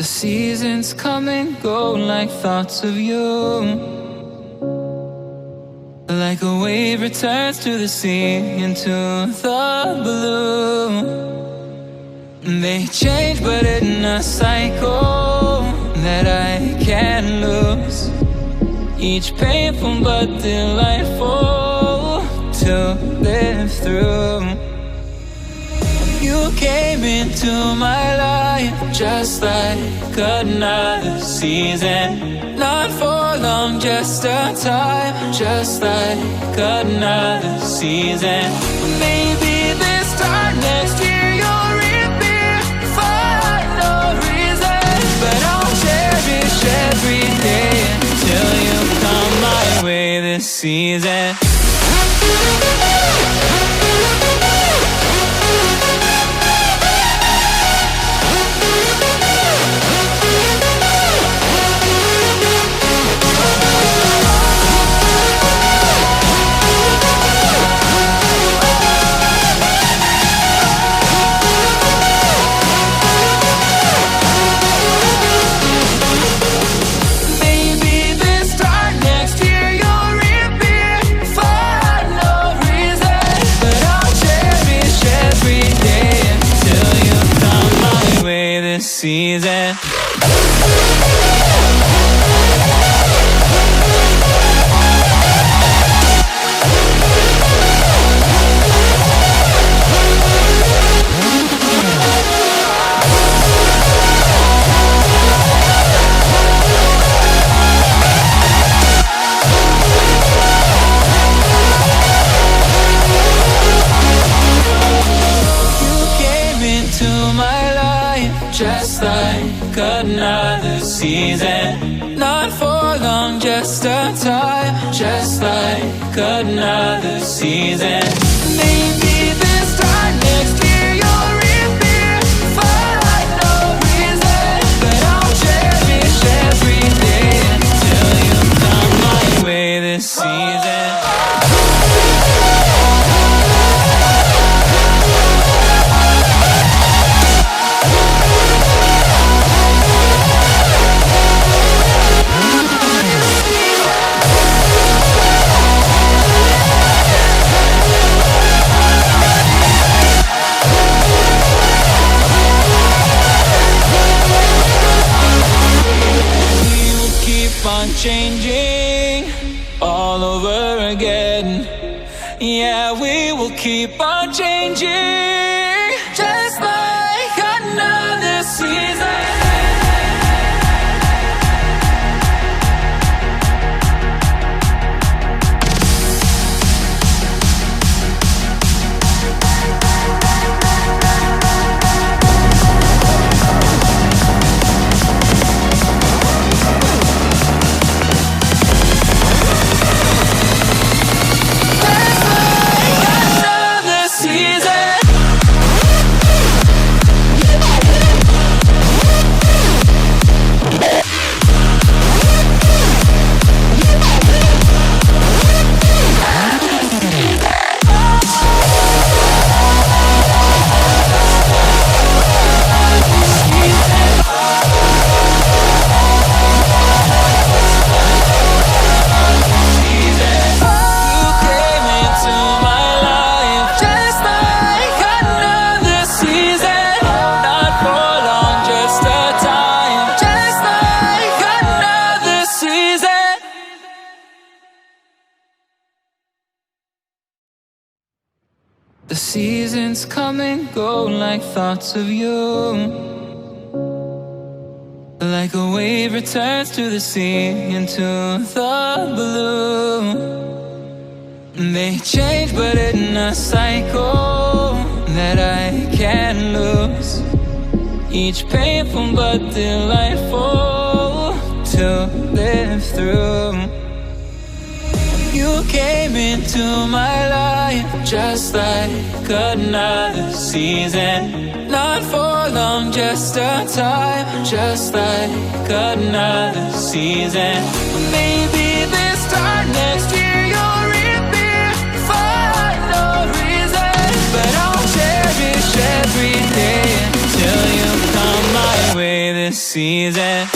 The seasons come and go like thoughts of you. Like a wave returns to the sea into the blue. They change but in a cycle that I can't lose. Each painful but delightful to live through. You came into my life just like another season. Not for long, just a time, just like another season. Maybe this time next year you'll reappear for no reason. But I'll cherish every day until you come my way this season. Season. Just like another season. Not for long, just a time, just like another season. Maybe this time next year you'll reappear for no reason. But I'll cherish every day until you come my way this season. Changing all over again. Yeah, we will keep on changing, just like another season. The seasons come and go like thoughts of you. Like a wave returns to the sea into the blue. They change but in a cycle that I can't lose. Each painful but delightful to live through. You came into my life just like another season. Not for long, just a time, just like another season. Maybe this time next year you'll reappear for no reason. But I'll cherish every day until you come my way this season.